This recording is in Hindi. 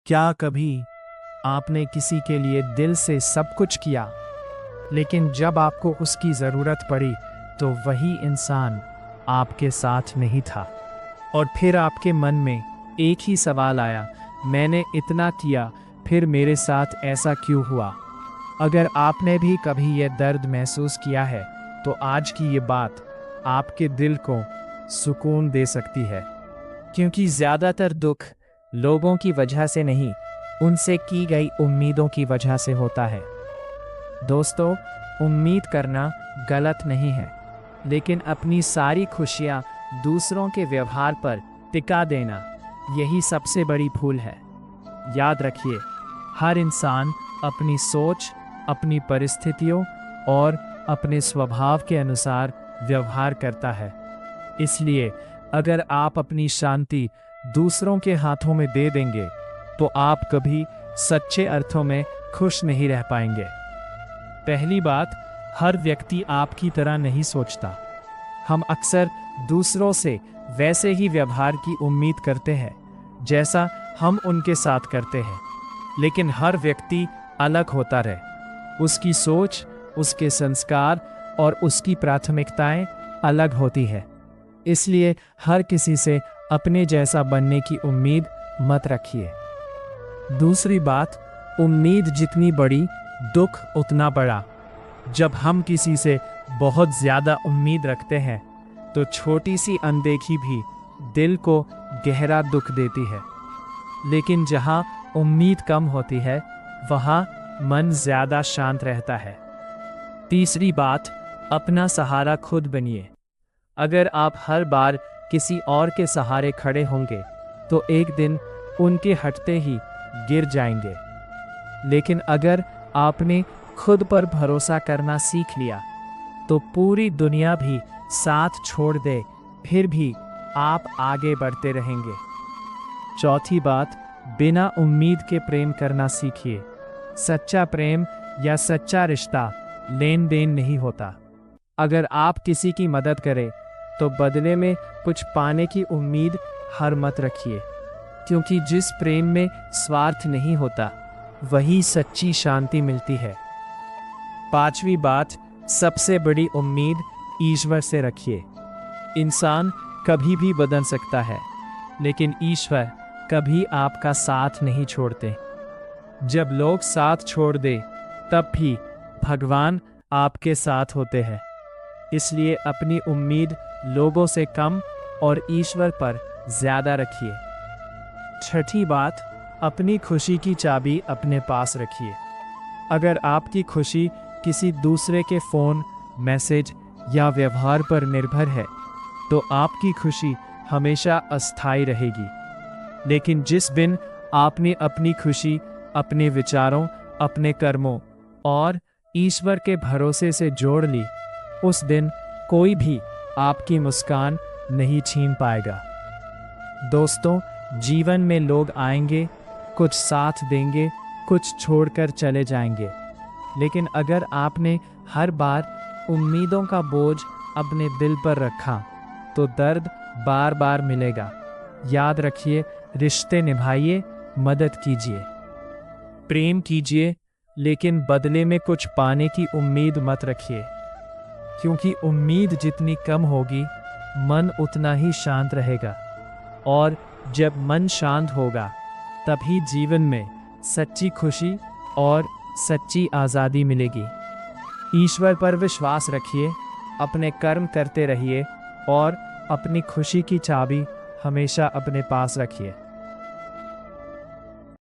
क्या कभी आपने किसी के लिए दिल से सब कुछ किया, लेकिन जब आपको उसकी ज़रूरत पड़ी तो वही इंसान आपके साथ नहीं था? और फिर आपके मन में एक ही सवाल आया, मैंने इतना किया, फिर मेरे साथ ऐसा क्यों हुआ? अगर आपने भी कभी यह दर्द महसूस किया है तो आज की ये बात आपके दिल को सुकून दे सकती है, क्योंकि ज़्यादातर दुख लोगों की वजह से नहीं, उनसे की गई उम्मीदों की वजह से होता है। दोस्तों, उम्मीद करना गलत नहीं है, लेकिन अपनी सारी खुशियाँ दूसरों के व्यवहार पर टिका देना, यही सबसे बड़ी भूल है। याद रखिए, हर इंसान अपनी सोच, अपनी परिस्थितियों और अपने स्वभाव के अनुसार व्यवहार करता है। इसलिए अगर आप अपनी शांति दूसरों के हाथों में दे देंगे तो आप कभी सच्चे अर्थों में खुश नहीं रह पाएंगे। पहली बात, हर व्यक्ति आपकी तरह नहीं सोचता। हम अक्सर दूसरों से वैसे ही व्यवहार की उम्मीद करते हैं जैसा हम उनके साथ करते हैं, लेकिन हर व्यक्ति अलग होता है। उसकी सोच, उसके संस्कार और उसकी प्राथमिकताएं अलग होती है। इसलिए हर किसी से अपने जैसा बनने की उम्मीद मत रखिए। दूसरी बात, उम्मीद जितनी बड़ी, दुख उतना बड़ा। जब हम किसी से बहुत ज़्यादा उम्मीद रखते हैं तो छोटी सी अनदेखी भी दिल को गहरा दुख देती है। लेकिन जहाँ उम्मीद कम होती है वहाँ मन ज़्यादा शांत रहता है। तीसरी बात, अपना सहारा खुद बनिए। अगर आप हर बार किसी और के सहारे खड़े होंगे तो एक दिन उनके हटते ही गिर जाएंगे। लेकिन अगर आपने खुद पर भरोसा करना सीख लिया तो पूरी दुनिया भी साथ छोड़ दे, फिर भी आप आगे बढ़ते रहेंगे। चौथी बात, बिना उम्मीद के प्रेम करना सीखिए। सच्चा प्रेम या सच्चा रिश्ता लेन देन नहीं होता। अगर आप किसी की मदद करें तो बदले में कुछ पाने की उम्मीद हर मत रखिए, क्योंकि जिस प्रेम में स्वार्थ नहीं होता वही सच्ची शांति मिलती है। पांचवी बात, सबसे बड़ी उम्मीद ईश्वर से रखिए। इंसान कभी भी बदल सकता है, लेकिन ईश्वर कभी आपका साथ नहीं छोड़ते। जब लोग साथ छोड़ दे तब भी भगवान आपके साथ होते हैं। इसलिए अपनी उम्मीद लोगों से कम और ईश्वर पर ज़्यादा रखिए। छठी बात, अपनी खुशी की चाबी अपने पास रखिए। अगर आपकी खुशी किसी दूसरे के फ़ोन, मैसेज या व्यवहार पर निर्भर है तो आपकी खुशी हमेशा अस्थायी रहेगी। लेकिन जिस दिन आपने अपनी खुशी अपने विचारों, अपने कर्मों और ईश्वर के भरोसे से जोड़ ली, उस दिन कोई भी आपकी मुस्कान नहीं छीन पाएगा। दोस्तों, जीवन में लोग आएंगे, कुछ साथ देंगे, कुछ छोड़कर चले जाएंगे, लेकिन अगर आपने हर बार उम्मीदों का बोझ अपने दिल पर रखा तो दर्द बार बार मिलेगा। याद रखिए, रिश्ते निभाइए, मदद कीजिए, प्रेम कीजिए, लेकिन बदले में कुछ पाने की उम्मीद मत रखिए, क्योंकि उम्मीद जितनी कम होगी मन उतना ही शांत रहेगा, और जब मन शांत होगा तभी जीवन में सच्ची खुशी और सच्ची आज़ादी मिलेगी। ईश्वर पर विश्वास रखिए, अपने कर्म करते रहिए और अपनी खुशी की चाबी हमेशा अपने पास रखिए।